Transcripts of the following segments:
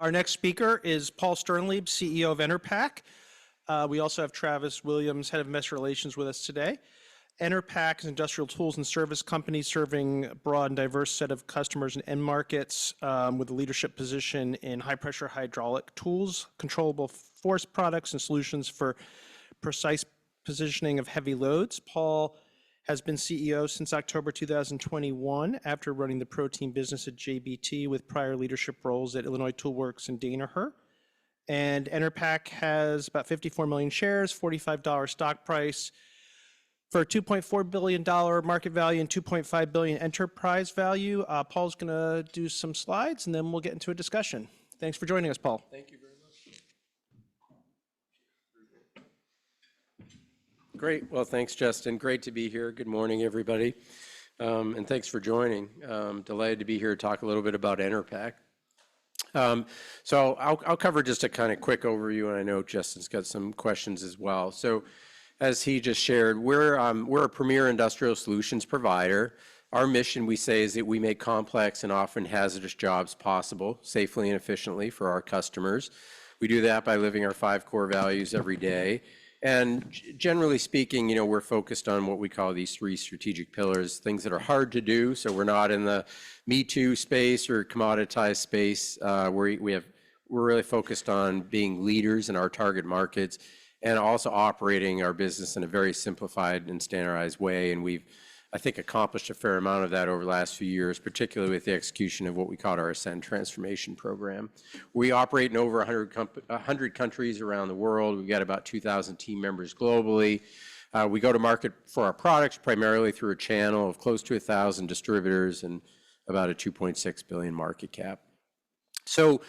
Our next speaker is Paul Sternlieb, CEO of Enerpac. We also have Travis Williams, Head of Investor Relations, with us today. Enerpac is an industrial tools and service company serving a broad and diverse set of customers and end markets with a leadership position in high-pressure hydraulic tools, controllable force products, and solutions for precise positioning of heavy loads. Paul has been CEO since October 2021 after running the protein business at JBT with prior leadership roles at Illinois Toolworks and Danaher. And Enerpac has about 54 million shares, $45 stock price for a $2.4 billion market value and $2.5 billion enterprise value. Paul's going to do some slides and then we'll get into a discussion. Thanks for joining us, Paul. Thank you very much. Great. Well, thanks, Justin. Great to be here. Good morning, everybody. And thanks for joining. Delighted to be here to talk a little bit about Enerpac. So I'll cover just a kind of quick overview, and I know Justin's got some questions as well. So as he just shared, we're a premier industrial solutions provider. Our mission, we say, is that we make complex and often hazardous jobs possible safely and efficiently for our customers. We do that by living our 5 core values every day. And generally speaking, you know, we're focused on what we call these 3 strategic pillars, things that are hard to do. So we're not in the Me Too space or commoditized space. We're really focused on being leaders in our target markets and also operating our business in a very simplified and standardized way. And we've, I think, accomplished a fair amount of that over the last few years, particularly with the execution of what we call our Ascend transformation program. We operate in over 100 countries around the world. We've got about 2,000 team members globally. We go to market for our products primarily through a channel of close to 1,000 distributors and about a $2.6 billion market cap. So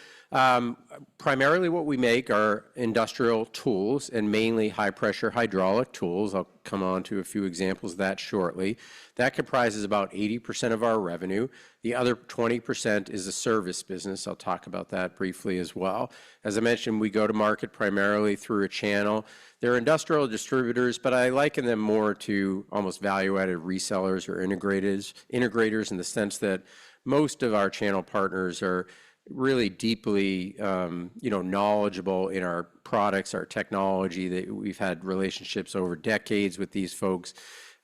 primarily what we make are industrial tools and mainly high-pressure hydraulic tools. I'll come on to a few examples of that shortly. That comprises about 80% of our revenue. The other 20% is a service business. I'll talk about that briefly as well. As I mentioned, we go to market primarily through a channel. They're industrial distributors, but I liken them more to almost value-added resellers or integrators in the sense that most of our channel partners are really deeply, knowledgeable in our products, our technology. That we've had relationships over decades with these folks.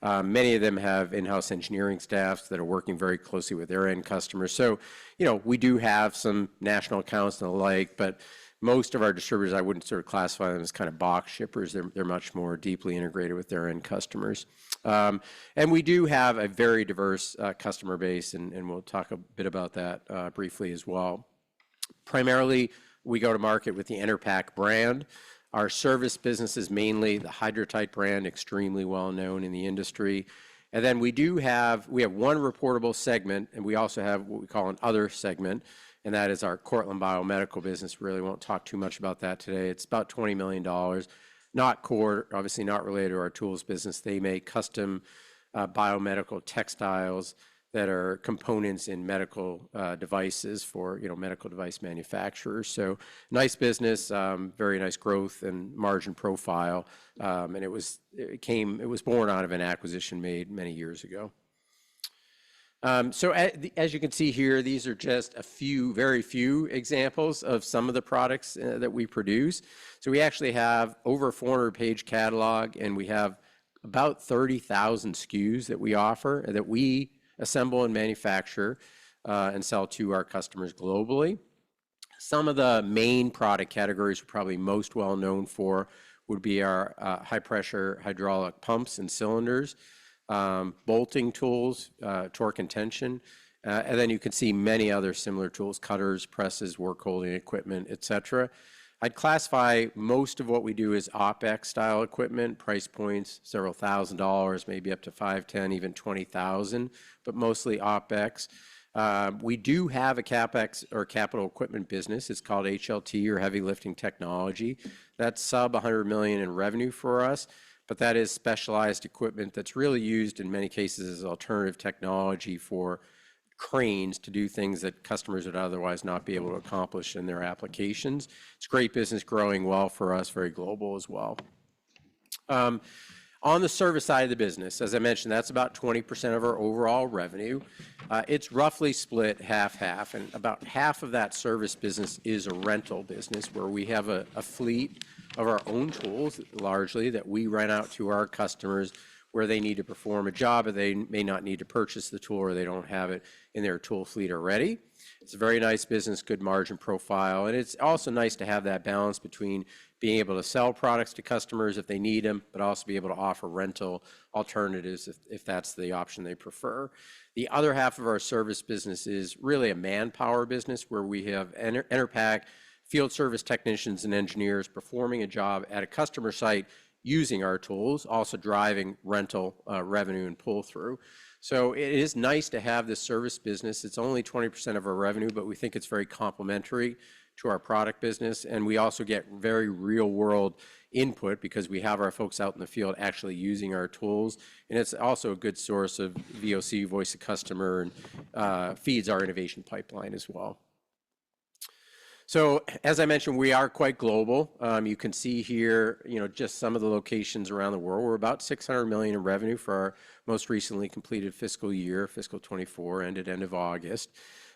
Many of them have in-house engineering staffs that are working very closely with their end customers. So, you know, we do have some national accounts and the like, but most of our distributors, I wouldn't sort of classify them as kind of box shippers. They're much more deeply integrated with their end customers. And we do have a very diverse customer base, and we'll talk a bit about that briefly as well. Primarily, we go to market with the Enerpac brand. Our service business is mainly the Hydrotite brand, extremely well known in the industry. And then we have one reportable segment, and we also have what we call an other segment, and that is our Cortland Biomedical business. Really won't talk too much about that today. It's about $20 million, not core, obviously not related to our tools business. They make custom biomedical textiles that are components in medical devices for, medical device manufacturers. So nice business, very nice growth and margin profile, and it was born out of an acquisition made many years ago. So as you can see here, these are just a few, very few examples of some of the products that we produce. So we actually have over a 400-page catalog, and we have about 30,000 SKUs that we offer, that we assemble and manufacture and sell to our customers globally. Some of the main product categories we're probably most well known for would be our high-pressure hydraulic pumps and cylinders, bolting tools, torque and tension, and then you can see many other similar tools, cutters, presses, work holding equipment, etc. I'd classify most of what we do as OpEx style equipment, price points, several $1,000s, maybe up to $5,000, $10,000, even $20,000, but mostly OpEx. We do have a CapEx or capital equipment business. It's called HLT, or Heavy Lifting Technology. That's sub $100 million in revenue for us, but that is specialized equipment that's really used in many cases as alternative technology for cranes to do things that customers would otherwise not be able to accomplish in their applications. It's great business, growing well for us, very global as well. On the service side of the business, as I mentioned, that's about 20% of our overall revenue. It's roughly split half-half, and about half of that service business is a rental business where we have a fleet of our own tools, largely, that we rent out to our customers where they need to perform a job, or they may not need to purchase the tool, or they don't have it in their tool fleet already. It's a very nice business, good margin profile, and it's also nice to have that balance between being able to sell products to customers if they need them, but also be able to offer rental alternatives if that's the option they prefer. The other half of our service business is really a manpower business where we have Enerpac field service technicians and engineers performing a job at a customer site using our tools, also driving rental revenue and pull-through. So it is nice to have this service business. It's only 20% of our revenue, but we think it's very complementary to our product business. And we also get very real-world input because we have our folks out in the field actually using our tools. And it's also a good source of VOC, voice of customer, and feeds our innovation pipeline as well. So as I mentioned, we are quite global. You can see here, just some of the locations around the world. We're about $600 million in revenue for our most recently completed fiscal year, fiscal 24, ended end of August.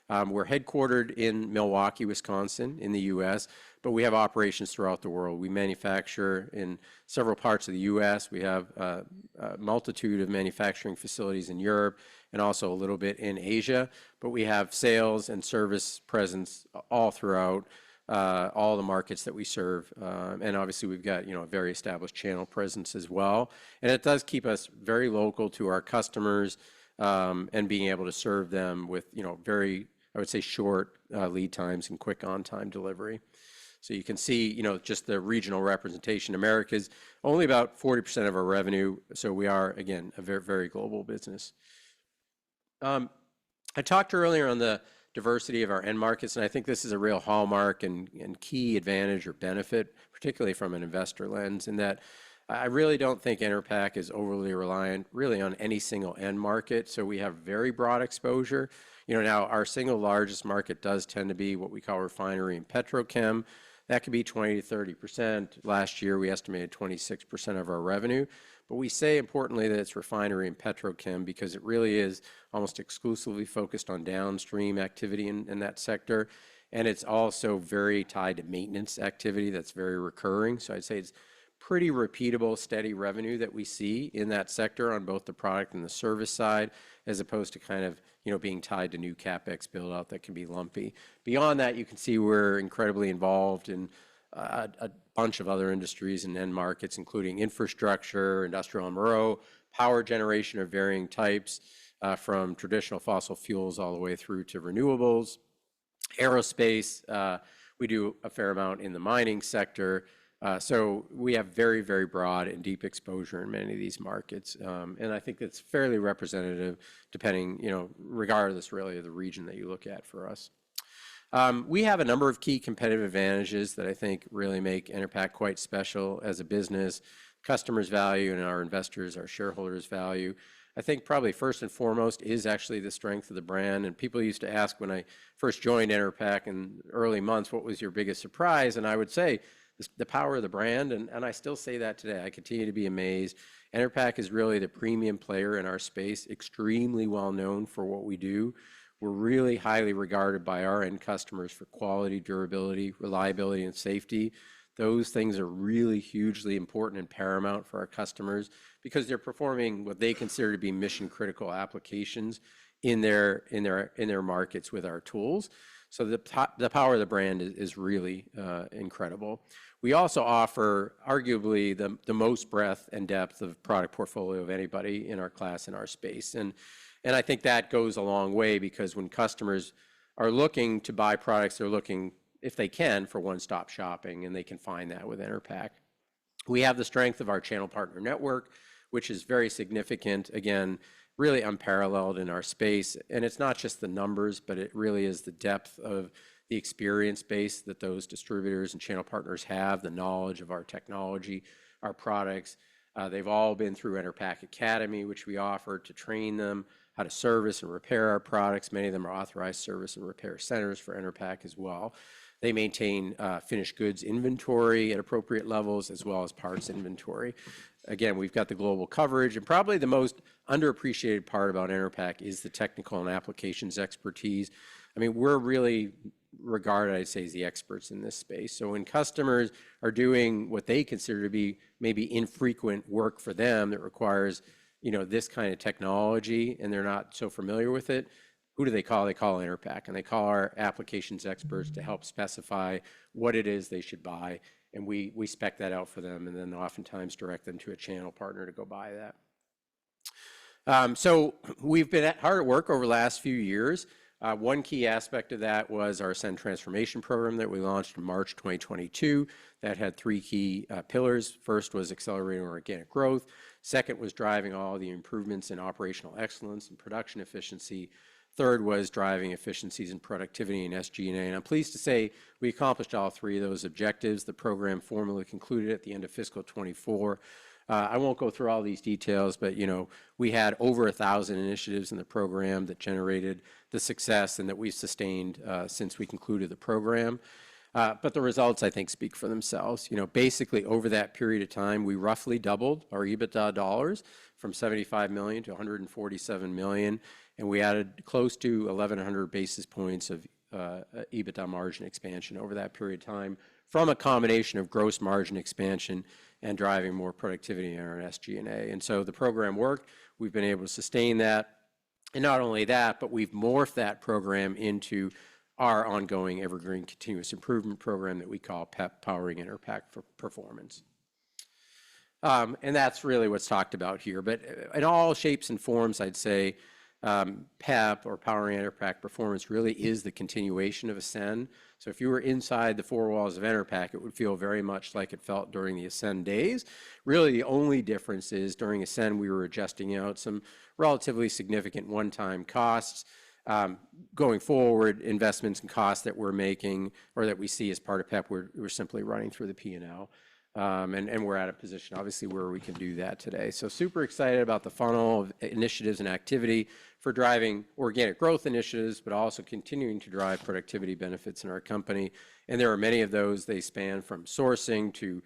We're headquartered in Milwaukee, Wisconsin, in the U.S., but we have operations throughout the world. We manufacture in several parts of the U.S. We have a multitude of manufacturing facilities in Europe and also a little bit in Asia, but we have sales and service presence all throughout all the markets that we serve. And obviously we've got, a very established channel presence as well. And it does keep us very local to our customers and being able to serve them with, very, I would say, short lead times and quick on-time delivery. So you can see, just the regional representation. America's only about 40% of our revenue, so we are, again, a very, very global business. I talked earlier on the diversity of our end markets, and I think this is a real hallmark and key advantage or benefit, particularly from an investor lens, in that I really don't think Enerpac is overly reliant really on any single end market, so we have very broad exposure. Now our single largest market does tend to be what we call refinery and petrochem. That could be 20 to 30%. Last year, we estimated 26% of our revenue. But we say, importantly, that it's refinery and petrochem because it really is almost exclusively focused on downstream activity in that sector. And it's also very tied to maintenance activity that's very recurring. So I'd say it's pretty repeatable, steady revenue that we see in that sector on both the product and the service side, as opposed to kind of, being tied to new CapEx build out that can be lumpy. Beyond that, you can see we're incredibly involved in a bunch of other industries and end markets, including infrastructure, industrial MRO, power generation of varying types, from traditional fossil fuels all the way through to renewables, aerospace. We do a fair amount in the mining sector. So we have very, very broad and deep exposure in many of these markets. And I think it's fairly representative depending, regardless really of the region that you look at for us. We have a number of key competitive advantages that I think really make Enerpac quite special as a business. Customers value and our investors, our shareholders value. I think probably first and foremost is actually the strength of the brand. And people used to ask when I first joined Enerpac in early months, what was your biggest surprise? And I would say the power of the brand, and I still say that today. I continue to be amazed. Enerpac is really the premium player in our space, extremely well known for what we do. We're really highly regarded by our end customers for quality, durability, reliability, and safety. Those things are really hugely important and paramount for our customers because they're performing what they consider to be mission-critical applications in their markets with our tools. So the power of the brand is really incredible. We also offer arguably the most breadth and depth of product portfolio of anybody in our class, in our space. And I think that goes a long way because when customers are looking to buy products, they're looking, if they can, for one-stop shopping, and they can find that with Enerpac. We have the strength of our channel partner network, which is very significant, again, really unparalleled in our space. And it's not just the numbers, but it really is the depth of the experience base that those distributors and channel partners have, the knowledge of our technology, our products. They've all been through Enerpac Academy, which we offer to train them how to service and repair our products. Many of them are authorized service and repair centers for Enerpac as well. They maintain finished goods inventory at appropriate levels as well as parts inventory. again, we've got the global coverage, and probably the most underappreciated part about Enerpac is the technical and applications expertise. I mean, we're really regarded, I'd say, as the experts in this space. So when customers are doing what they consider to be maybe infrequent work for them that requires, this kind of technology, and they're not so familiar with it, who do they call? They call Enerpac, and they call our applications experts to help specify what it is they should buy, and we spec that out for them, and then oftentimes direct them to a channel partner to go buy that. So we've been hard at work over the last few years. One key aspect of that was our Ascend Transformation Program that we launched in March 2022 that had three key pillars. First was accelerating organic growth. Second was driving all the improvements in operational excellence and production efficiency. Third was driving efficiencies in productivity and SG&A. And I'm pleased to say we accomplished all three of those objectives. The program formally concluded at the end of fiscal 24. I won't go through all these details, but we had over 1,000 initiatives in the program that generated the success and that we've sustained since we concluded the program. But the results, I think, speak for themselves. Basically over that period of time, we roughly doubled our EBITDA dollars from $75 million to $147 million, and we added close to 1,100 basis points of EBITDA margin expansion over that period of time from a combination of gross margin expansion and driving more productivity in our SG&A. And so the program worked. We've been able to sustain that. And not only that, but we've morphed that program into our ongoing evergreen continuous improvement program that we call PEP, Powering Enerpac for Performance. And that's really what's talked about here. But in all shapes and forms, I'd say PEP, or Powering Enerpac Performance, really is the continuation of Ascend. So if you were inside the four walls of Enerpac, it would feel very much like it felt during the Ascend days. Really, the only difference is during Ascend, we were adjusting out some relatively significant one-time costs. Going forward, investments and costs that we're making or that we see as part of PEP, we're simply running through the P&L. And we're at a position, obviously, where we can do that today. So super excited about the funnel of initiatives and activity for driving organic growth initiatives, but also continuing to drive productivity benefits in our company. And there are many of those. They span from sourcing to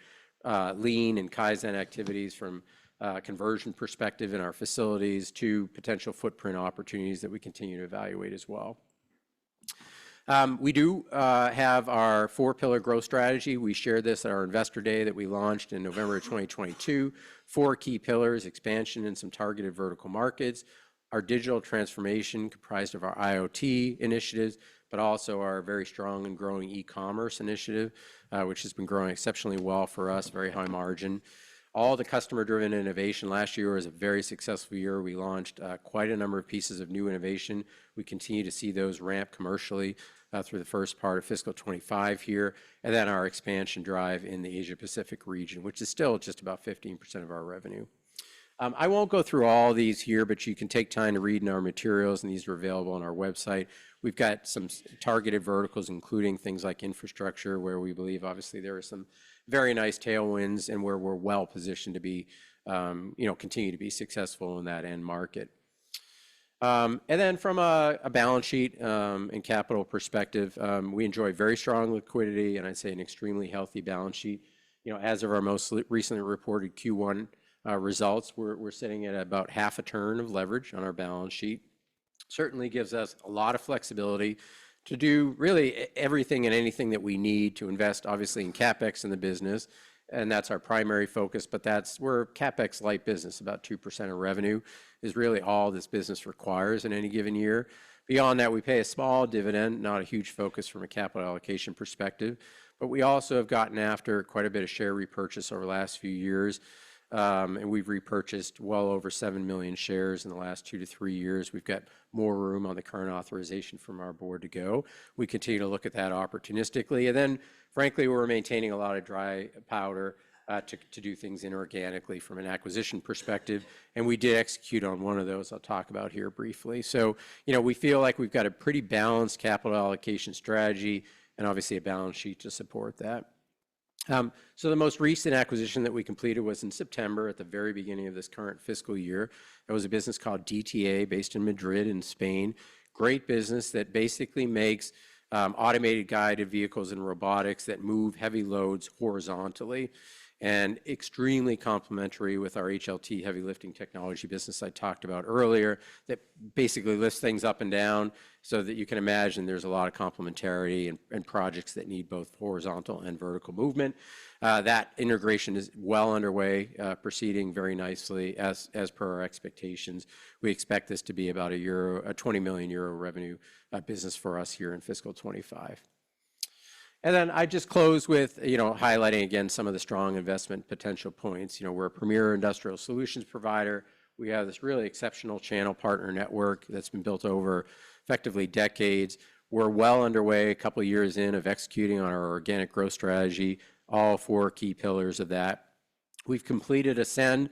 lean and Kaizen activities, from conversion perspective in our facilities to potential footprint opportunities that we continue to evaluate as well. We do have our four-pillar growth strategy. We shared this at our Investor Day that we launched in November of 2022. Four key pillars: expansion in some targeted vertical markets, our digital transformation comprised of our IoT initiatives, but also our very strong and growing e-commerce initiative, which has been growing exceptionally well for us, very high margin. All the customer-driven innovation. Last year was a very successful year. We launched quite a number of pieces of new innovation. We continue to see those ramp commercially through the first part of fiscal 25 here, and then our expansion drive in the Asia-Pacific region, which is still just about 15% of our revenue. I won't go through all these here, but you can take time to read in our materials, and these are available on our website. We've got some targeted verticals, including things like infrastructure, where we believe, obviously, there are some very nice tailwinds and where we're well positioned to be, continue to be successful in that end market. And then from a balance sheet and capital perspective, we enjoy very strong liquidity, and I'd say an extremely healthy balance sheet. As of our most recently reported Q1 results, we're sitting at about half a turn of leverage on our balance sheet. Certainly gives us a lot of flexibility to do really everything and anything that we need to invest, obviously, in CapEx in the business, and that's our primary focus, but we're a CapEx-light business. About 2% of revenue is really all this business requires in any given year. Beyond that, we pay a small dividend, not a huge focus from a capital allocation perspective, but we also have gotten after quite a bit of share repurchase over the last few years. And we've repurchased well over 7 million shares in the last 2 to 3 years. We've got more room on the current authorization from our board to go. We continue to look at that opportunistically. And then, frankly, we're maintaining a lot of dry powder to do things inorganically from an acquisition perspective. And we did execute on one of those I'll talk about here briefly. So, we feel like we've got a pretty balanced capital allocation strategy and obviously a balance sheet to support that. So the most recent acquisition that we completed was in September at the very beginning of this current fiscal year. It was a business called DTA based in Madrid in Spain. Great business that basically makes automated guided vehicles and robotics that move heavy loads horizontally. and extremely complementary with our HLT heavy lifting technology business I talked about earlier that basically lifts things up and down so that you can imagine there's a lot of complementarity and projects that need both horizontal and vertical movement. That integration is well underway, proceeding very nicely as per our expectations. We expect this to be about a 20 million euro revenue business for us here in fiscal 25. And then I just close with, highlighting again some of the strong investment potential points. We're a premier industrial solutions provider. We have this really exceptional channel partner network that's been built over effectively decades. We're well underway, a couple of years in, of executing on our organic growth strategy, all 4 key pillars of that. We've completed Ascend.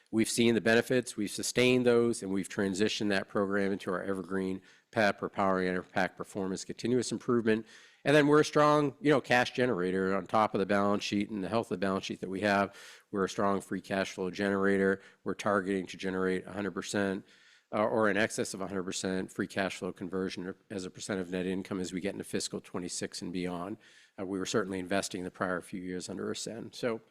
We've seen the benefits, we've sustained those, and we've transitioned that program into our evergreen PEP, or Powering Enerpac Performance Continuous Improvement. And then we're a strong, cash generator on top of the balance sheet and the health of the balance sheet that we have. We're a strong free cash flow generator. We're targeting to generate 100% or in excess of 100% free cash flow conversion as a percent of net income as we get into fiscal 26 and beyond. We were certainly investing the prior few years under Ascend. So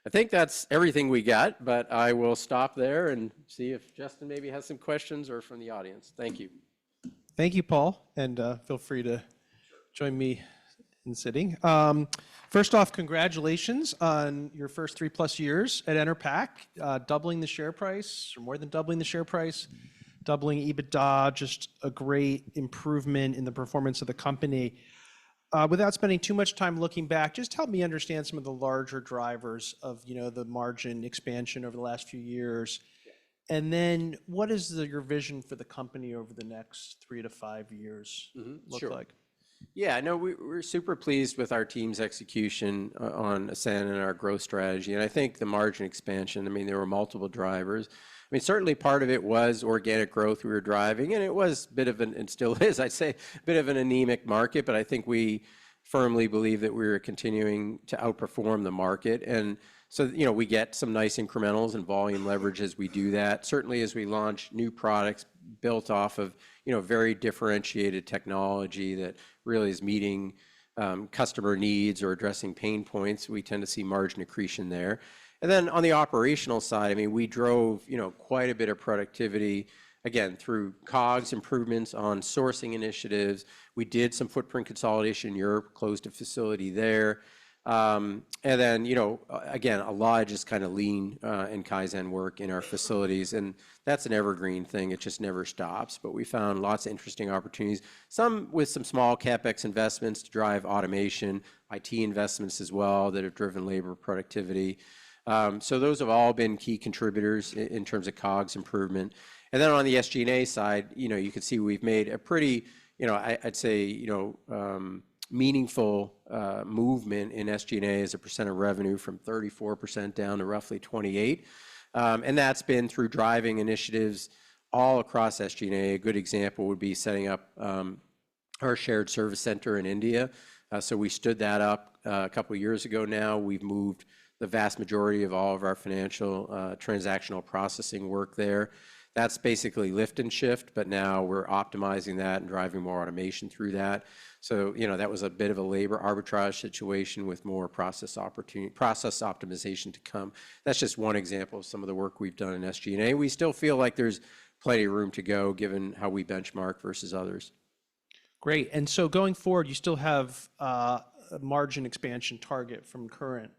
I think that's everything we got, but I will stop there and see if Justin maybe has some questions or from the audience. Thank you. Thank you, Paul, and feel free to join me in sitting. First off, congratulations on your first 3+ years at Enerpac, doubling the share price, or more than doubling the share price, doubling EBITDA, just a great improvement in the performance of the company. Without spending too much time looking back, just help me understand some of the larger drivers of the margin expansion over the last few years. And then what is your vision for the company over the next 3 to 5 years look like? Yeah, no, we're super pleased with our team's execution on Ascend and our growth strategy. And I think the margin expansion, there were multiple drivers. Certainly part of it was organic growth we were driving, and it was a bit of and still is, I'd say, a bit of an anemic market, but I think we firmly believe that we're continuing to outperform the market. And so, we get some nice incrementals and volume leverage as we do that. Certainly as we launch new products built off of, very differentiated technology that really is meeting customer needs or addressing pain points, we tend to see margin accretion there. And then on the operational side, we drove, quite a bit of productivity, again, through COGS improvements on sourcing initiatives. We did some footprint consolidation in Europe, closed a facility there. And then, again, a lot of just kind of lean and Kaizen work in our facilities. And that's an evergreen thing. It just never stops. But we found lots of interesting opportunities, some with some small CapEx investments to drive automation, IT investments as well that have driven labor productivity. So those have all been key contributors in terms of COGS improvement. And then on the SG&A side, you can see we've made a pretty, I'd say, meaningful movement in SG&A as a percent of revenue from 34% down to roughly 28%. And that's been through driving initiatives all across SG&A. A good example would be setting up our shared service center in India. So we stood that up a couple of years ago now. We've moved the vast majority of all of our financial transactional processing work there. That's basically lift and shift, but now we're optimizing that and driving more automation through that. So, that was a bit of a labor arbitrage situation with more process optimization to come. That's just one example of some of the work we've done in SG&A. We still feel like there's plenty of room to go given how we benchmark versus others. Great. And so going forward, you still have a margin expansion target from current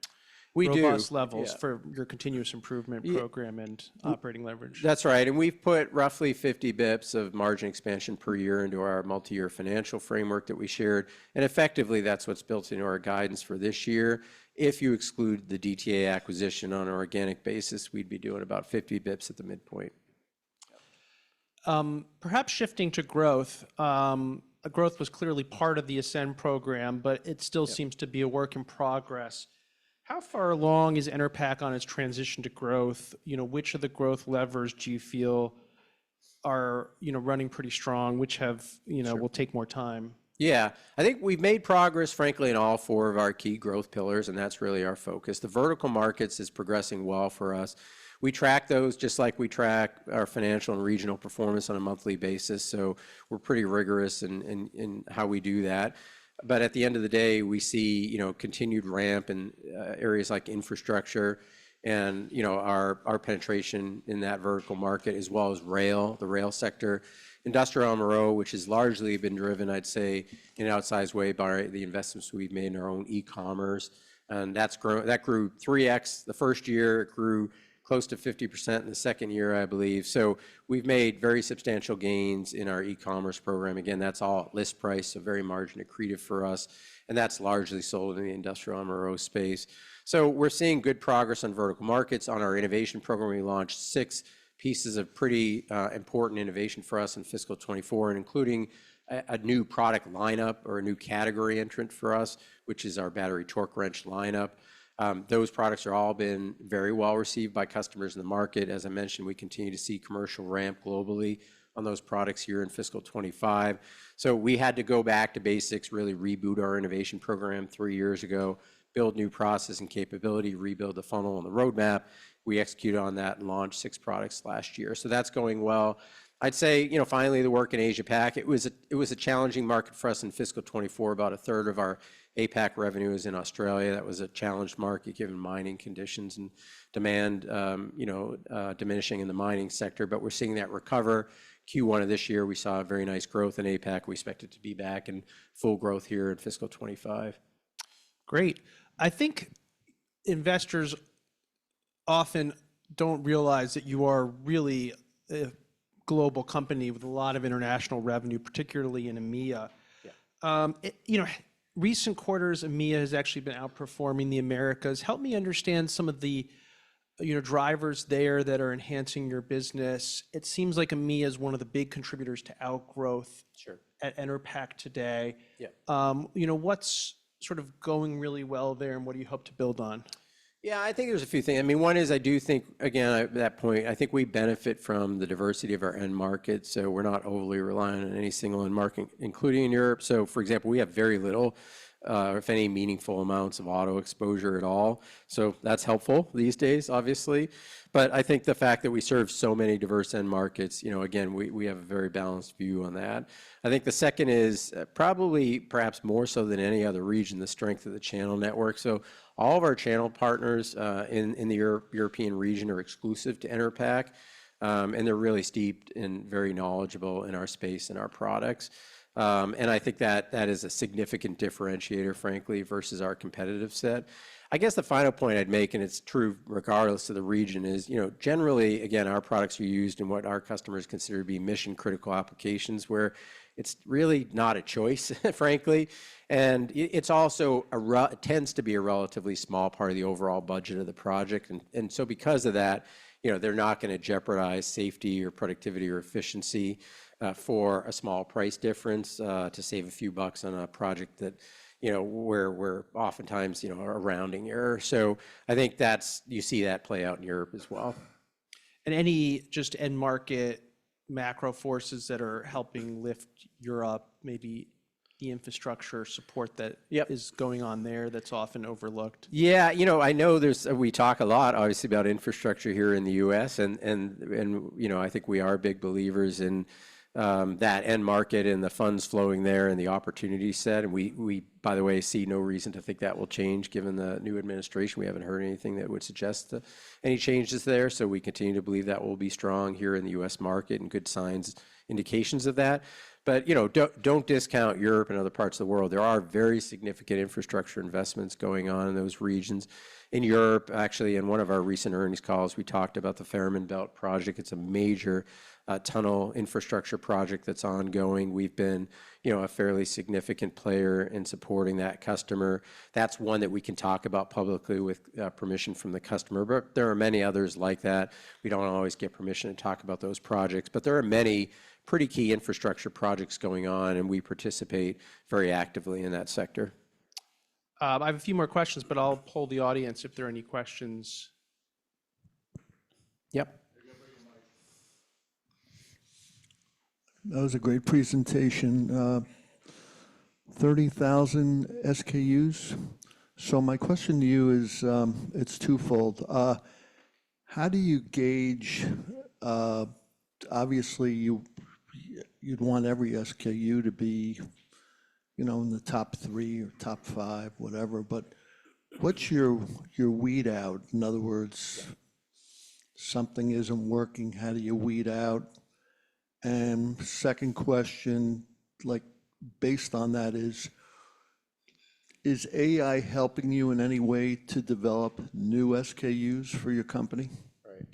robust levels for your continuous improvement program and operating leverage. That's right. And we've put roughly 50 bips of margin expansion per year into our multi-year financial framework that we shared. And effectively, that's what's built into our guidance for this year. If you exclude the DTA acquisition on an organic basis, we'd be doing about 50 bips at the midpoint. Perhaps shifting to growth. Growth was clearly part of the Ascend program, but it still seems to be a work in progress. How far along is Enerpac on its transition to growth? Which of the growth levers do you feel are, running pretty strong, which have, will take more time? Yeah, I think we've made progress, frankly, in all 4 of our key growth pillars, and that's really our focus. The vertical markets is progressing well for us. We track those just like we track our financial and regional performance on a monthly basis, so we're pretty rigorous in how we do that. But at the end of the day, we see, continued ramp in areas like infrastructure and, our penetration in that vertical market, as well as the rail sector. Industrial MRO, which has largely been driven, I'd say, in an outsized way by the investments we've made in our own e-commerce. And that grew 3x the first year. It grew close to 50% in the second year, I believe. So we've made very substantial gains in our e-commerce program. Again, that's all at list price, so very margin accretive for us. And that's largely sold in the industrial MRO space. So we're seeing good progress on vertical markets. On our innovation program, we launched 6 pieces of pretty important innovation for us in fiscal 24, and including a new product lineup or a new category entrant for us, which is our battery torque wrench lineup. Those products are all been very well received by customers in the market. As I mentioned, we continue to see commercial ramp globally on those products here in fiscal 25. So we had to go back to basics, really reboot our innovation program 3 years ago, build new process and capability, rebuild the funnel and the roadmap. We executed on that and launched 6 products last year. So that's going well. I'd say, finally, the work in Asia Pac, it was a challenging market for us in fiscal 24. About a third of our APAC revenue is in Australia. That was a challenged market given mining conditions and demand, diminishing in the mining sector. But we're seeing that recover. Q1 of this year, we saw very nice growth in APAC. We expect it to be back in full growth here in fiscal 25. Great. I think investors often don't realize that you are really a global company with a lot of international revenue, particularly in EMEA. Yeah. Recent quarters, EMEA has actually been outperforming the Americas. Help me understand some of the drivers there that are enhancing your business. It seems like EMEA is one of the big contributors to outgrowth at Enerpac today. Yeah. What's sort of going really well there, and what do you hope to build on? Yeah, I think there's a few things. I mean, one is I do think, again, at that point, I think we benefit from the diversity of our end market. So we're not overly reliant on any single end market, including in Europe. So, for example, we have very little, if any, meaningful amounts of auto exposure at all. So that's helpful these days, obviously. But I think the fact that we serve so many diverse end markets, again, we have a very balanced view on that. I think the second is perhaps more so than any other region, the strength of the channel network. So all of our channel partners in the European region are exclusive to Enerpac, and they're really steeped and very knowledgeable in our space and our products. And I think that is a significant differentiator, frankly, versus our competitive set. I guess the final point I'd make, and it's true regardless of the region, is, generally, again, our products are used in what our customers consider to be mission-critical applications where it's really not a choice, frankly. And it's also it tends to be a relatively small part of the overall budget of the project. And so because of that, they're not going to jeopardize safety or productivity or efficiency for a small price difference to save a few bucks on a project that, where we're oftentimes, a rounding error. So I think you see that play out in Europe as well. And any just end market macro forces that are helping lift Europe, maybe the infrastructure support that is going on there that's often overlooked? Yeah, I know we talk a lot, obviously, about infrastructure here in the U.S. and I think we are big believers in that end market and the funds flowing there and the opportunity set. And we, by the way, see no reason to think that will change given the new administration. We haven't heard anything that would suggest any changes there. So we continue to believe that will be strong here in the U.S. market and good signs, indications of that. But, don't discount Europe and other parts of the world. There are very significant infrastructure investments going on in those regions. In Europe, actually, in one of our recent earnings calls, we talked about the Fehmarn Belt project. It's a major tunnel infrastructure project that's ongoing. We've been, a fairly significant player in supporting that customer. That's one that we can talk about publicly with permission from the customer, but there are many others like that. We don't always get permission to talk about those projects, but there are many pretty key infrastructure projects going on, and we participate very actively in that sector. I have a few more questions, but I'll poll the audience if there are any questions. Yep. That was a great presentation. 30,000 SKUs. So my question to you is, it's twofold. How do you gauge, obviously you'd want every SKU to be you know, in the top 3 or top 5, whatever, but what's your weed out? In other words, something isn't working, how do you weed out? And second question, like based on that is AI helping you in any way to develop new SKUs for your company? Right.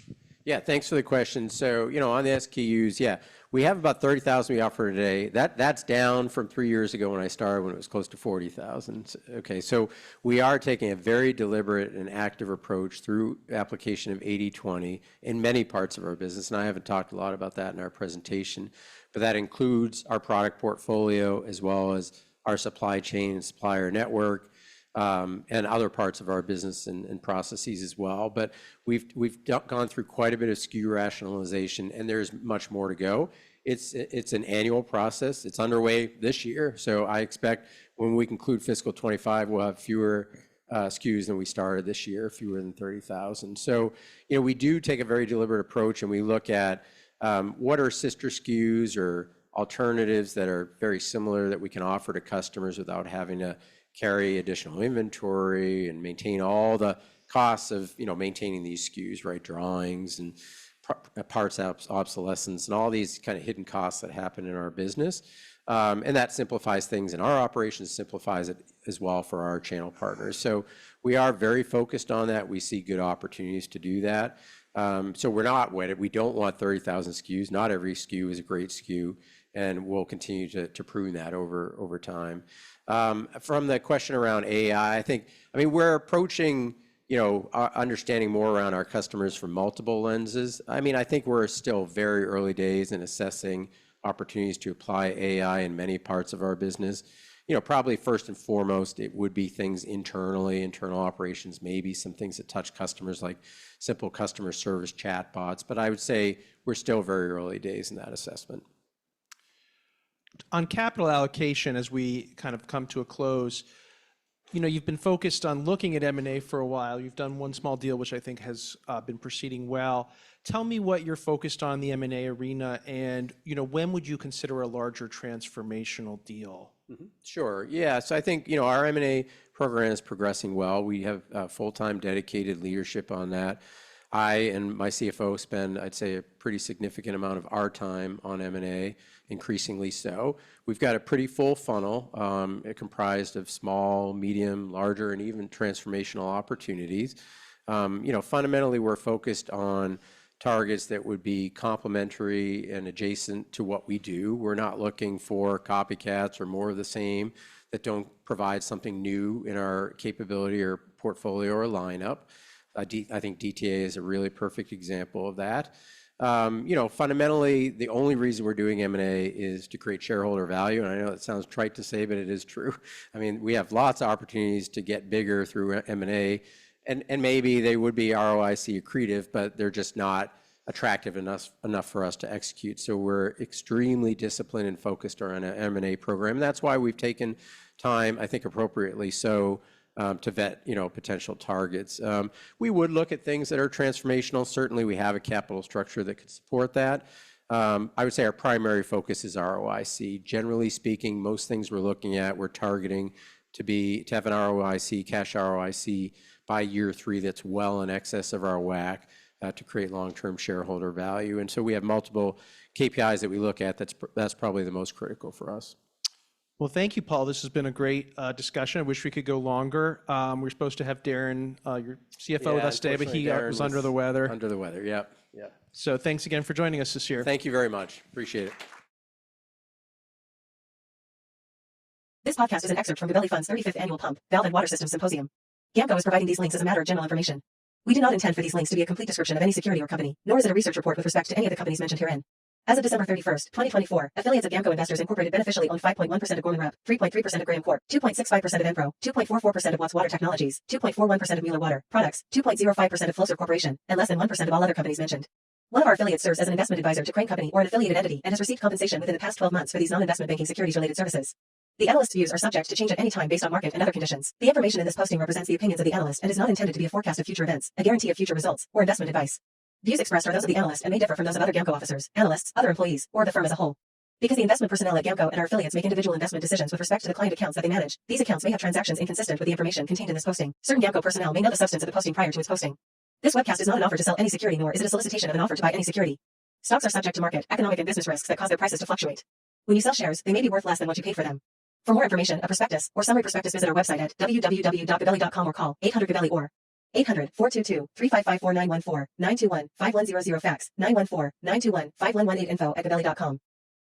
Yeah, thanks for the question. So, you know, on the SKUs, yeah, we have about 30,000 we offer today. That's down from 3 years ago when I started, when it was close to 40,000. Okay, so we are taking a very deliberate and active approach through application of 80/20 in many parts of our business, and I haven't talked a lot about that in our presentation, but that includes our product portfolio as well as our supply chain and supplier network, and other parts of our business and processes as well. But we've gone through quite a bit of SKU rationalization, and there's much more to go. It's an annual process. It's underway this year, so I expect when we conclude fiscal 25, we'll have fewer SKUs than we started this year, fewer than 30,000. So, you know, we do take a very deliberate approach, and we look at what are sister SKUs or alternatives that are very similar that we can offer to customers without having to carry additional inventory and maintain all the costs of, you know, maintaining these SKUs, right? Drawings and parts obsolescence and all these kind of hidden costs that happen in our business. And that simplifies things in our operations, simplifies it as well for our channel partners. So we are very focused on that. We see good opportunities to do that. So we're not wedded. We don't want 30,000 SKUs. Not every SKU is a great SKU, and we'll continue to prune that over time. From the question around AI, I mean, we're approaching, you know, understanding more around our customers from multiple lenses. I mean, I think we're still very early days in assessing opportunities to apply AI in many parts of our business. You know, probably first and foremost, it would be things internally, internal operations, maybe some things that touch customers like simple customer service chatbots. But I would say we're still very early days in that assessment. On capital allocation, as we kind of come to a close, you know, you've been focused on looking at M&A for a while. You've done one small deal, which I think has been proceeding well. Tell me what you're focused on in the M&A arena, and, you know, when would you consider a larger transformational deal? Sure. Yeah. So I think, you know, our M&A program is progressing well. We have full-time dedicated leadership on that. I and my CFO spend, I'd say, a pretty significant amount of our time on M&A, increasingly so. We've got a pretty full funnel, comprised of small, medium, larger, and even transformational opportunities. You know, fundamentally, we're focused on targets that would be complementary and adjacent to what we do. We're not looking for copycats or more of the same that don't provide something new in our capability or portfolio or lineup. I think DTA is a really perfect example of that. You know, fundamentally, the only reason we're doing M&A is to create shareholder value. And I know it sounds trite to say, but it is true. I mean, we have lots of opportunities to get bigger through M&A, and maybe they would be ROIC accretive, but they're just not attractive enough for us to execute. So we're extremely disciplined and focused on an M&A program. And that's why we've taken time, I think appropriately so, to vet, you know, potential targets. We would look at things that are transformational. Certainly, we have a capital structure that could support that. I would say our primary focus is ROIC. Generally speaking, most things we're looking at, we're targeting to have an ROIC, cash ROIC, by year 3 that's well in excess of our WACC to create long-term shareholder value. And so we have multiple KPIs that we look at. That's probably the most critical for us. Well, thank you, Paul. This has been a great discussion. I wish we could go longer. We're supposed to have Darren, your CFO, with us today, but he was under the weather. Under the weather, yep. So thanks again for joining us this year. Thank you very much. Appreciate it. This podcast is an excerpt from Gabelli Fund's 35th Annual Pump, Valve and Water Systems Symposium. GAMCO is providing these links as a matter of general information. We do not intend for these links to be a complete description of any security or company, nor is it a research report with respect to any of the companies mentioned herein. As of December 31st, 2024, affiliates of GAMCO Investors Incorporated beneficially owned 5.1% of Gorman Rep, 3.3% of Graham Corp, 2.65% of Enpro, 2.44% of Watts Water Technologies, 2.41% of Mueller Water Products, 2.05% of Flowserve Corporation, and less than 1% of all other companies mentioned. One of our affiliates serves as an investment advisor to Crane Company or an affiliated entity and has received compensation within the past 12 months for these non-investment banking securities-related services. The analyst's views are subject to change at any time based on market and other conditions. The information in this posting represents the opinions of the analyst and is not intended to be a forecast of future events, a guarantee of future results, or investment advice. Views expressed are those of the analyst and may differ from those of other GAMCO officers, analysts, other employees, or the firm as a whole. Because the investment personnel at Gamco and our affiliates make individual investment decisions with respect to the client accounts that they manage, these accounts may have transactions inconsistent with the information contained in this posting. Certain Gamco personnel may know the substance of the posting prior to its posting. This webcast is not an offer to sell any security, nor is it a solicitation of an offer to buy any security. Stocks are subject to market, economic, and business risks that cause their prices to fluctuate. When you sell shares, they may be worth less than what you paid for them. For more information, a prospectus or summary prospectus, visit our website at www.gabelli.com or call 800-GABELLI or 800-422-3554-914, 921-5100 fax, 914-921-5118 info@gabelli.com.